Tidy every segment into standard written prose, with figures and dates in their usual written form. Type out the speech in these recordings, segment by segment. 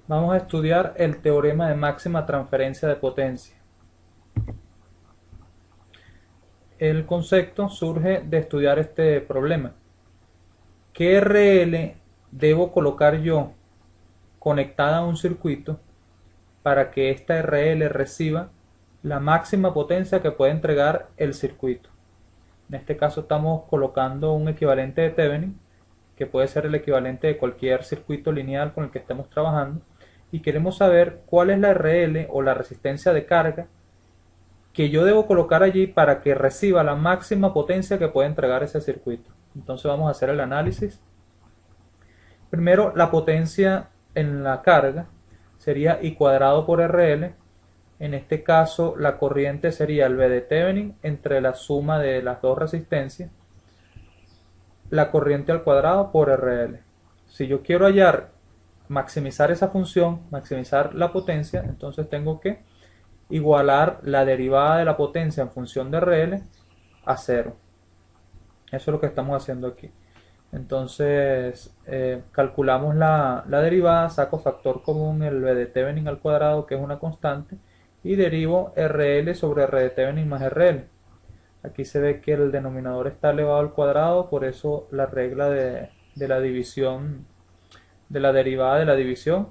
Vamos a estudiar el teorema de máxima transferencia de potencia. El concepto surge de estudiar este problema. ¿Qué RL debo colocar yo conectada a un circuito para que esta RL reciba la máxima potencia que puede entregar el circuito? En este caso estamos colocando un equivalente de Thevenin, que puede ser el equivalente de cualquier circuito lineal con el que estemos trabajando, y queremos saber cuál es la RL o la resistencia de carga que yo debo colocar allí para que reciba la máxima potencia que puede entregar ese circuito. Entonces vamos a hacer el análisis. Primero, la potencia en la carga sería I cuadrado por RL. En este caso, la corriente sería el V de Thevenin entre la suma de las dos resistencias, la corriente al cuadrado por RL. Si yo quiero maximizar esa función, maximizar la potencia, entonces tengo que igualar la derivada de la potencia en función de RL a cero. Eso es lo que estamos haciendo aquí. Entonces calculamos la derivada, saco factor común el V de Thevenin al cuadrado, que es una constante, y derivo RL sobre R de Thevenin más RL. Aquí se ve que el denominador está elevado al cuadrado, por eso la regla de la división, de la derivada de la división,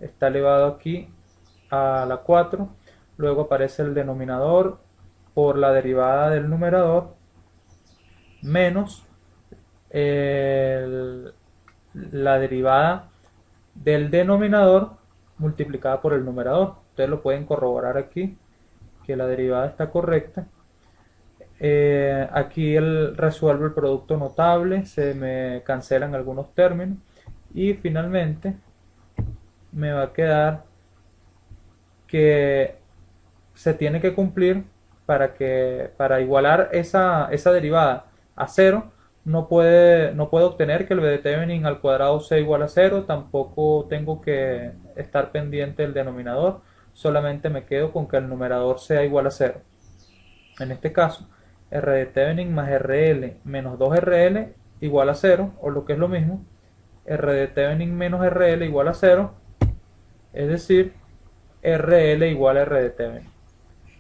está elevado aquí a la 4. Luego aparece el denominador por la derivada del numerador menos el- la derivada del denominador multiplicada por el numerador. Ustedes lo pueden corroborar aquí, que la derivada está correcta. Aquí resuelvo el producto notable, se me cancelan algunos términos y finalmente me va a quedar que se tiene que cumplir para igualar esa derivada a cero. No puede obtener que el B de Thevenin al cuadrado sea igual a cero, tampoco tengo que estar pendiente del denominador, solamente me quedo con que el numerador sea igual a cero. En este caso, R de Thevenin más RL menos 2RL igual a cero, o lo que es lo mismo, R de Thevenin menos RL igual a cero, es decir, RL igual a R de Thevenin.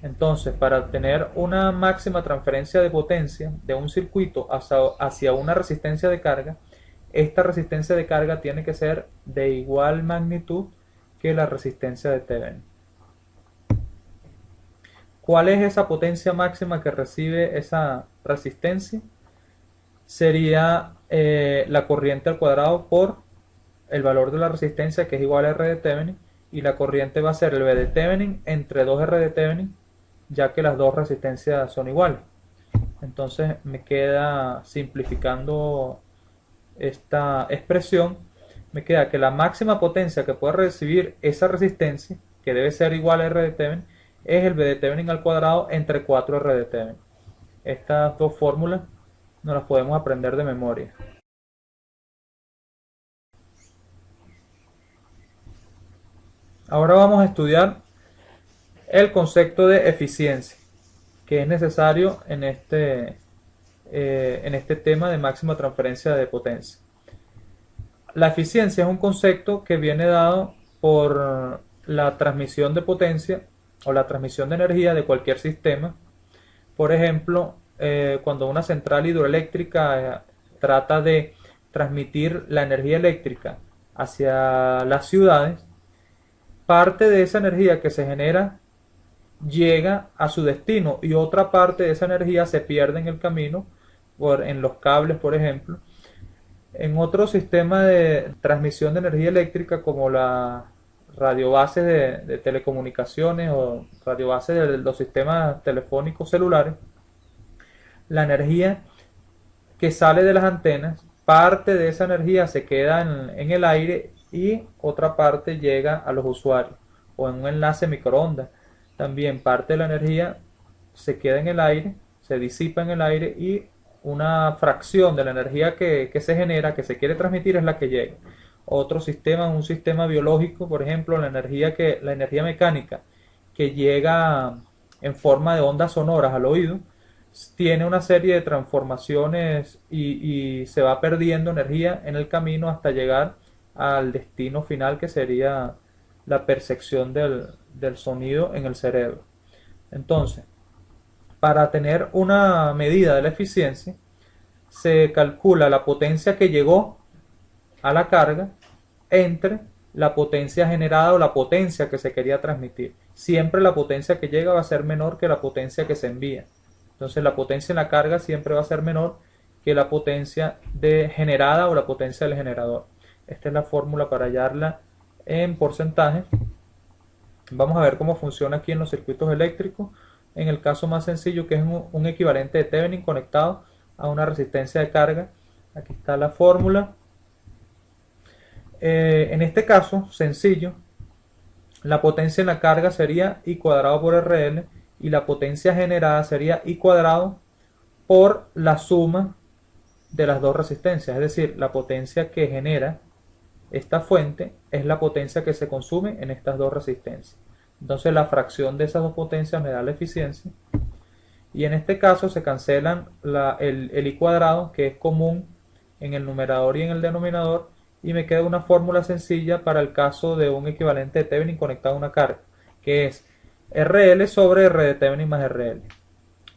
Entonces, para obtener una máxima transferencia de potencia de un circuito hacia una resistencia de carga, esta resistencia de carga tiene que ser de igual magnitud que la resistencia de Thevenin. ¿Cuál es esa potencia máxima que recibe esa resistencia? Sería la corriente al cuadrado por el valor de la resistencia, que es igual a R de Thevenin, y la corriente va a ser el V de Thevenin entre 2R de Thevenin, ya que las dos resistencias son iguales. Entonces me queda, simplificando esta expresión, me queda que la máxima potencia que puede recibir esa resistencia, que debe ser igual a R de Thevenin, es el V de Thevenin al cuadrado entre 4R de Thevenin. Estas dos fórmulas no las podemos aprender de memoria. Ahora vamos a estudiar el concepto de eficiencia, que es necesario en este tema de máxima transferencia de potencia. La eficiencia es un concepto que viene dado por la transmisión de potencia o la transmisión de energía de cualquier sistema. Por ejemplo, cuando una central hidroeléctrica trata de transmitir la energía eléctrica hacia las ciudades, parte de esa energía que se genera llega a su destino y otra parte de esa energía se pierde en el camino, en los cables, por ejemplo. En otro sistema de transmisión de energía eléctrica, como la radiobases de telecomunicaciones o radiobases de los sistemas telefónicos celulares, la energía que sale de las antenas, parte de esa energía se queda en el aire y otra parte llega a los usuarios, o en un enlace microondas. También parte de la energía se queda en el aire, se disipa en el aire y una fracción de la energía que se genera, que se quiere transmitir, es la que llega. Otro sistema, un sistema biológico, por ejemplo, la energía mecánica que llega en forma de ondas sonoras al oído, tiene una serie de transformaciones y se va perdiendo energía en el camino hasta llegar al destino final, que sería la percepción del sonido en el cerebro. Entonces, para tener una medida de la eficiencia, se calcula la potencia que llegó a la carga entre la potencia generada o la potencia que se quería transmitir. Siempre la potencia que llega va a ser menor que la potencia que se envía. Entonces la potencia en la carga siempre va a ser menor que la potencia generada o la potencia del generador. Esta es la fórmula para hallarla en porcentaje. Vamos a ver cómo funciona aquí en los circuitos eléctricos. En el caso más sencillo, que es un equivalente de Thevenin conectado a una resistencia de carga. Aquí está la fórmula. En este caso, sencillo, la potencia en la carga sería I cuadrado por RL y la potencia generada sería I cuadrado por la suma de las dos resistencias. Es decir, la potencia que genera esta fuente es la potencia que se consume en estas dos resistencias. Entonces la fracción de esas dos potencias me da la eficiencia. Y en este caso se cancelan el I cuadrado, que es común en el numerador y en el denominador, y me queda una fórmula sencilla para el caso de un equivalente de Thevenin conectado a una carga, que es RL sobre R de Thevenin más RL.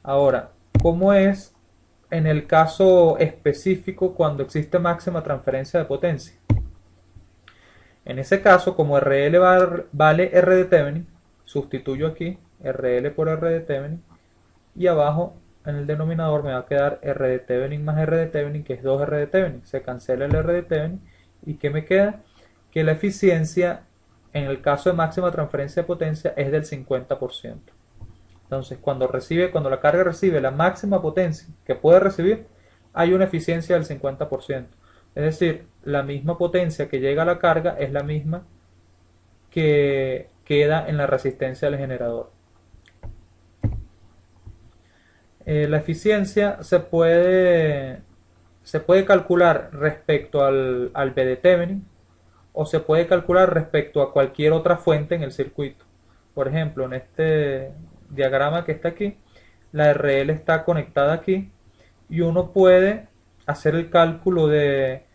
Ahora, ¿cómo es en el caso específico cuando existe máxima transferencia de potencia? En ese caso, como RL vale R de Thevenin, sustituyo aquí RL por R de Thevenin, y abajo en el denominador me va a quedar R de Thevenin más R de Thevenin, que es 2R de Thevenin. Se cancela el R de Thevenin. ¿Y qué me queda? Que la eficiencia en el caso de máxima transferencia de potencia es del 50%. Entonces, cuando la carga recibe la máxima potencia que puede recibir, hay una eficiencia del 50%. Es decir, la misma potencia que llega a la carga es la misma que queda en la resistencia del generador. La eficiencia se puede calcular respecto al B de Thevenin o se puede calcular respecto a cualquier otra fuente en el circuito. Por ejemplo, en este diagrama que está aquí, la RL está conectada aquí y uno puede hacer el cálculo de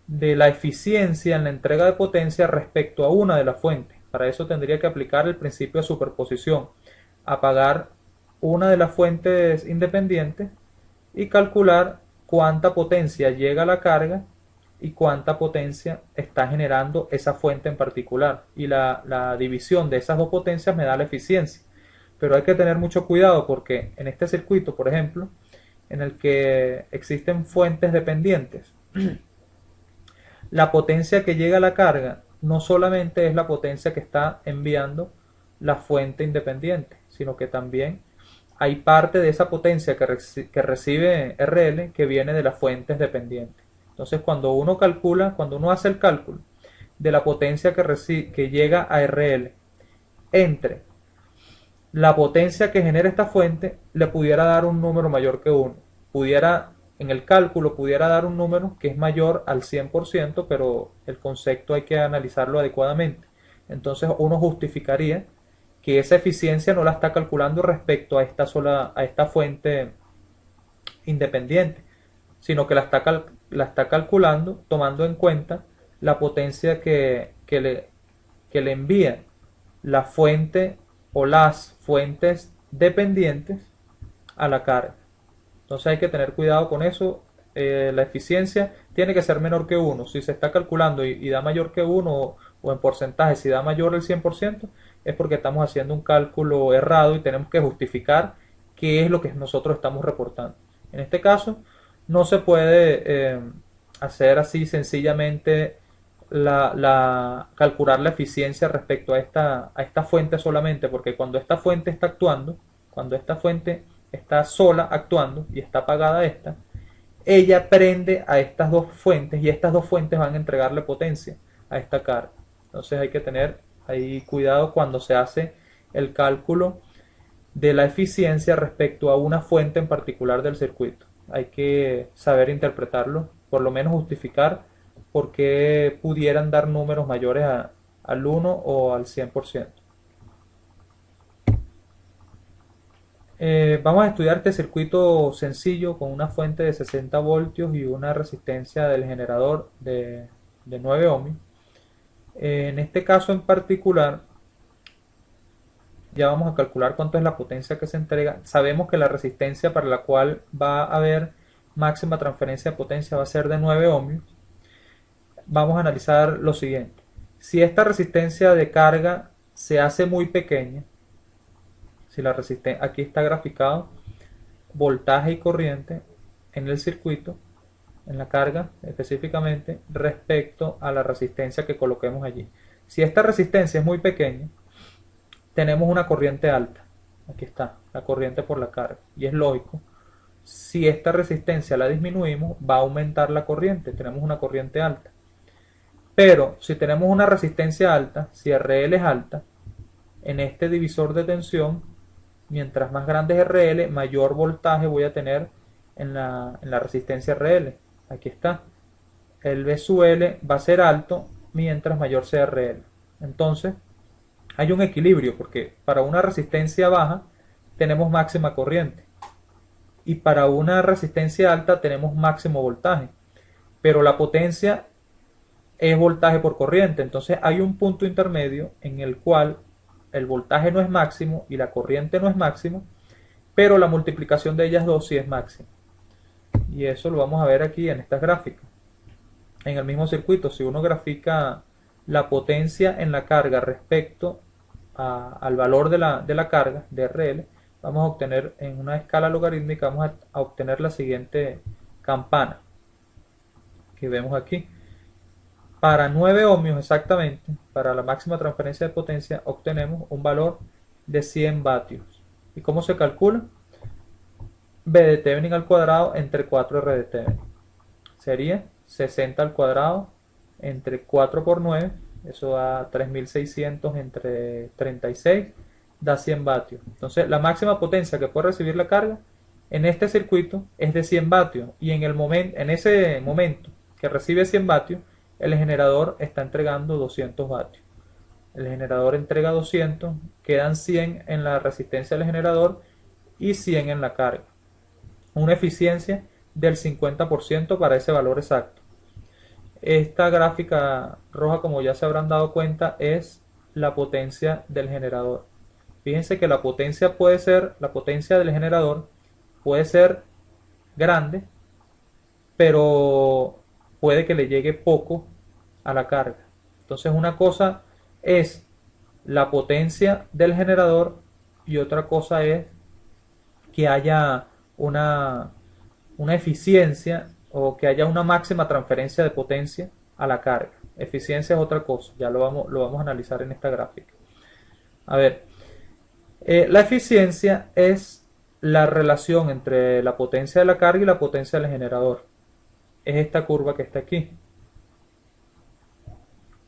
la eficiencia en la entrega de potencia respecto a una de las fuentes. Para eso tendría que aplicar el principio de superposición, apagar una de las fuentes independientes y calcular cuánta potencia llega a la carga y cuánta potencia está generando esa fuente en particular. Y la división de esas dos potencias me da la eficiencia. Pero hay que tener mucho cuidado porque en este circuito, por ejemplo, en el que existen fuentes dependientes, la potencia que llega a la carga no solamente es la potencia que está enviando la fuente independiente, sino que también hay parte de esa potencia que recibe RL que viene de las fuentes dependientes. Entonces, cuando uno hace el cálculo de la potencia que llega a RL entre la potencia que genera esta fuente, le pudiera dar un número mayor que 1. En el cálculo pudiera dar un número que es mayor al 100%, pero el concepto hay que analizarlo adecuadamente. Entonces uno justificaría que esa eficiencia no la está calculando respecto a esta fuente independiente, sino que la está calculando tomando en cuenta la potencia que le envía la fuente o las fuentes dependientes a la carga. Entonces hay que tener cuidado con eso. La eficiencia tiene que ser menor que 1. Si se está calculando y da mayor que 1 o en porcentaje, si da mayor del 100%, es porque estamos haciendo un cálculo errado y tenemos que justificar qué es lo que nosotros estamos reportando. En este caso, no se puede hacer así sencillamente calcular la eficiencia respecto a esta fuente solamente, porque cuando esta fuente está actuando, cuando esta fuente está sola actuando y está apagada ella prende a estas dos fuentes y estas dos fuentes van a entregarle potencia a esta carga. Entonces hay que tener ahí cuidado cuando se hace el cálculo de la eficiencia respecto a una fuente en particular del circuito. Hay que saber interpretarlo, por lo menos justificar por qué pudieran dar números mayores al 1 o al 100%. Vamos a estudiar este circuito sencillo con una fuente de 60 voltios y una resistencia del generador de 9 ohms. En este caso en particular, ya vamos a calcular cuánto es la potencia que se entrega. Sabemos que la resistencia para la cual va a haber máxima transferencia de potencia va a ser de 9 ohmios. Vamos a analizar lo siguiente. Si esta resistencia de carga se hace muy pequeña, si la resistencia, aquí está graficado voltaje y corriente en el circuito, en la carga específicamente, respecto a la resistencia que coloquemos allí. Si esta resistencia es muy pequeña, tenemos una corriente alta. Aquí está, la corriente por la carga. Y es lógico, si esta resistencia la disminuimos, va a aumentar la corriente. Tenemos una corriente alta. Pero si tenemos una resistencia alta, si RL es alta, en este divisor de tensión, mientras más grande es RL, mayor voltaje voy a tener en la resistencia RL. Aquí está. El V sub L va a ser alto mientras mayor sea RL. Entonces, hay un equilibrio porque para una resistencia baja tenemos máxima corriente y para una resistencia alta tenemos máximo voltaje, pero la potencia es voltaje por corriente. Entonces hay un punto intermedio en el cual el voltaje no es máximo y la corriente no es máximo, pero la multiplicación de ellas dos sí es máxima. Y eso lo vamos a ver aquí en estas gráficas. En el mismo circuito, si uno grafica la potencia en la carga respecto al valor de la carga de RL, vamos a obtener en una escala logarítmica, vamos a obtener la siguiente campana que vemos aquí. Para 9 ohmios exactamente, para la máxima transferencia de potencia, obtenemos un valor de 100 vatios. ¿Y cómo se calcula? B de Thevenin al cuadrado entre 4R de Thevenin. Sería 60 al cuadrado entre 4 por 9, eso da 3600 entre 36, da 100 vatios. Entonces la máxima potencia que puede recibir la carga en este circuito es de 100 vatios y en ese momento que recibe 100 vatios, el generador está entregando 200 vatios. El generador entrega 200, quedan 100 en la resistencia del generador y 100 en la carga. Una eficiencia del 50% para ese valor exacto. Esta gráfica roja, como ya se habrán dado cuenta, es la potencia del generador. Fíjense que la potencia del generador puede ser grande, pero puede que le llegue poco a la carga. Entonces una cosa es la potencia del generador y otra cosa es que haya una eficiencia o que haya una máxima transferencia de potencia a la carga. Eficiencia es otra cosa, ya lo vamos a analizar en esta gráfica. A ver, la eficiencia es la relación entre la potencia de la carga y la potencia del generador. Es esta curva que está aquí.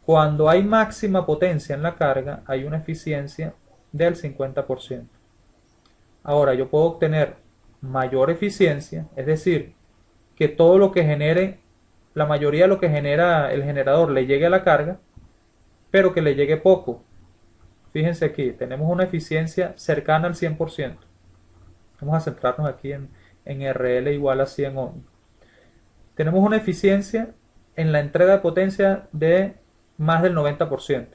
Cuando hay máxima potencia en la carga, hay una eficiencia del 50%. Ahora, yo puedo obtener mayor eficiencia, es decir, que todo lo que genere, la mayoría de lo que genera el generador le llegue a la carga, pero que le llegue poco. Fíjense aquí, tenemos una eficiencia cercana al 100%. Vamos a centrarnos aquí en RL igual a 100 ohms. Tenemos una eficiencia en la entrega de potencia de más del 90%.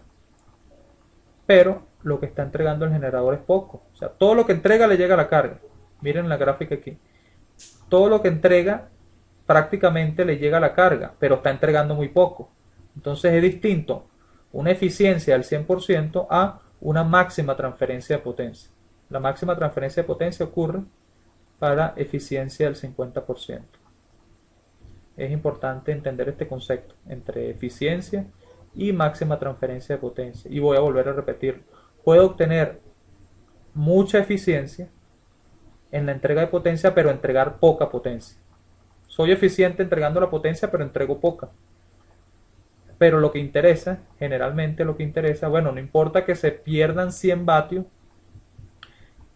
Pero lo que está entregando el generador es poco. O sea, todo lo que entrega le llega a la carga. Miren la gráfica aquí. Todo lo que entrega prácticamente le llega a la carga, pero está entregando muy poco. Entonces es distinto una eficiencia del 100% a una máxima transferencia de potencia. La máxima transferencia de potencia ocurre para eficiencia del 50%. Es importante entender este concepto entre eficiencia y máxima transferencia de potencia. Y voy a volver a repetirlo. Puedo obtener mucha eficiencia en la entrega de potencia, pero entregar poca potencia. Soy eficiente entregando la potencia, pero entrego poca. Pero lo que interesa, generalmente lo que interesa, bueno, no importa que se pierdan 100 vatios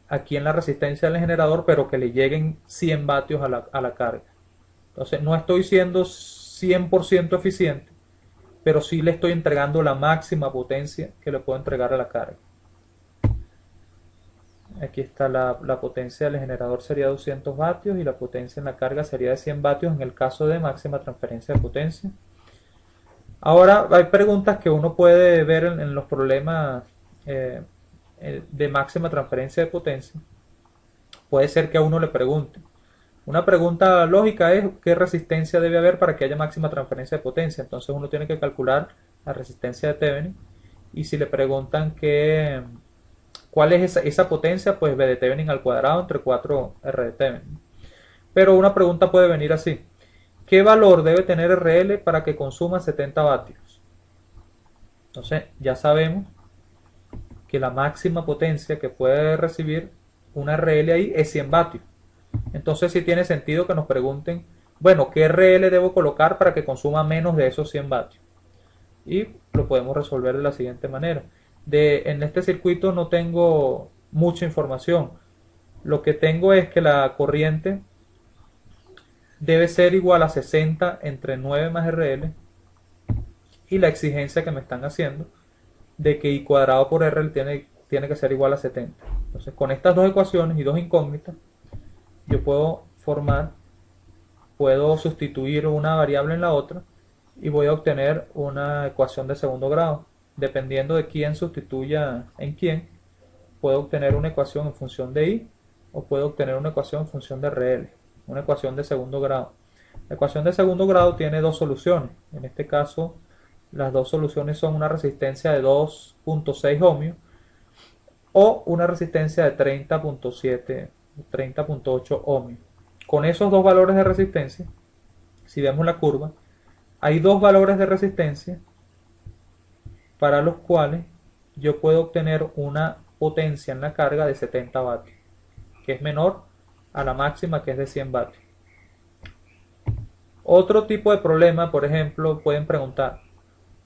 aquí en la resistencia del generador, pero que le lleguen 100 vatios a la carga. Entonces no estoy siendo 100% eficiente, pero sí le estoy entregando la máxima potencia que le puedo entregar a la carga. Aquí está la potencia del generador sería 200 vatios y la potencia en la carga sería de 100 vatios en el caso de máxima transferencia de potencia. Ahora hay preguntas que uno puede ver en los problemas eh, de máxima transferencia de potencia. Puede ser que a uno le pregunte. Una pregunta lógica es qué resistencia debe haber para que haya máxima transferencia de potencia. Entonces uno tiene que calcular la resistencia de Thevenin. Y si le preguntan cuál es esa potencia, pues V de Thevenin al cuadrado entre 4R de Thevenin. Pero una pregunta puede venir así. ¿Qué valor debe tener RL para que consuma 70 vatios? Entonces ya sabemos que la máxima potencia que puede recibir una RL ahí es 100 vatios. Entonces sí tiene sentido que nos pregunten, bueno, ¿qué RL debo colocar para que consuma menos de esos 100 vatios? Y lo podemos resolver de la siguiente manera. En este circuito no tengo mucha información. Lo que tengo es que la corriente debe ser igual a 60 entre 9 más RL y la exigencia que me están haciendo de que I cuadrado por RL tiene que ser igual a 70. Entonces con estas dos ecuaciones y dos incógnitas yo puedo sustituir una variable en la otra y voy a obtener una ecuación de segundo grado. Dependiendo de quién sustituya en quién, puedo obtener una ecuación en función de I o puedo obtener una ecuación en función de RL, una ecuación de segundo grado. La ecuación de segundo grado tiene dos soluciones. En este caso, las dos soluciones son una resistencia de 2.6 ohmios o una resistencia de 30.7, 30.8 ohmios. Con esos dos valores de resistencia, si vemos la curva, hay dos valores de resistencia para los cuales yo puedo obtener una potencia en la carga de 70 vatios, que es menor a la máxima que es de 100 vatios. Otro tipo de problema, por ejemplo, pueden preguntar,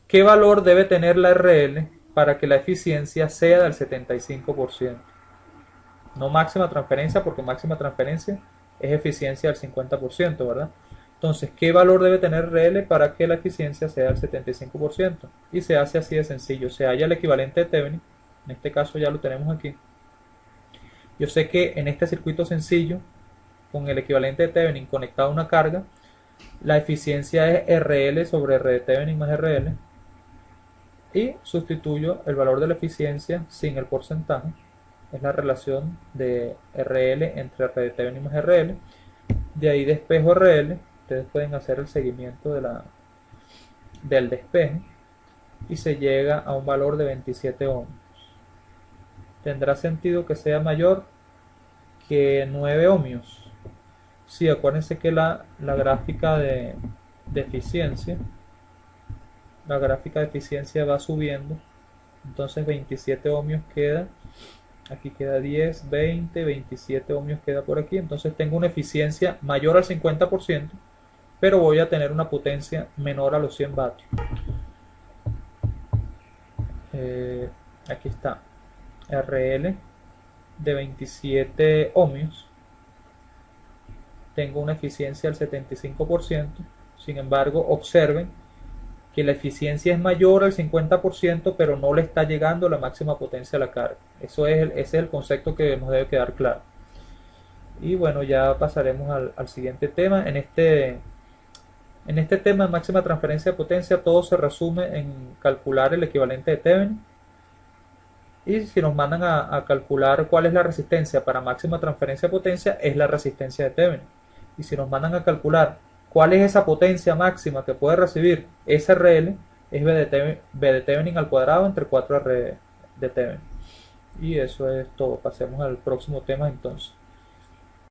¿qué valor debe tener la RL para que la eficiencia sea del 75%? No máxima transferencia, porque máxima transferencia es eficiencia del 50%, ¿verdad? Entonces, ¿qué valor debe tener RL para que la eficiencia sea del 75%? Y se hace así de sencillo. Se halla el equivalente de Thevenin. En este caso ya lo tenemos aquí. Yo sé que en este circuito sencillo, con el equivalente de Thevenin conectado a una carga, la eficiencia es RL sobre R de Thevenin más RL. Y sustituyo el valor de la eficiencia sin el porcentaje. Es la relación de RL entre R de Thevenin más RL. De ahí despejo RL. Ustedes pueden hacer el seguimiento del despeje y se llega a un valor de 27 ohms. ¿Tendrá sentido que sea mayor que 9 ohmios? Sí, acuérdense que la gráfica de eficiencia, la gráfica de eficiencia va subiendo. Entonces 27 ohmios queda, aquí queda 10, 20, 27 ohmios queda por aquí. Entonces tengo una eficiencia mayor al 50%, pero voy a tener una potencia menor a los 100 vatios. Aquí está RL de 27 ohmios, tengo una eficiencia del 75%. Sin embargo, observen que la eficiencia es mayor al 50%, pero no le está llegando la máxima potencia a la carga. Ese es el concepto que nos debe quedar claro. Y bueno, ya pasaremos al siguiente tema. En este tema de máxima transferencia de potencia, todo se resume en calcular el equivalente de Thevenin. Y si nos mandan a calcular cuál es la resistencia para máxima transferencia de potencia, es la resistencia de Thevenin. Y si nos mandan a calcular cuál es esa potencia máxima que puede recibir SRL, es V de Thevenin al cuadrado entre 4R de Thevenin. Y eso es todo. Pasemos al próximo tema entonces.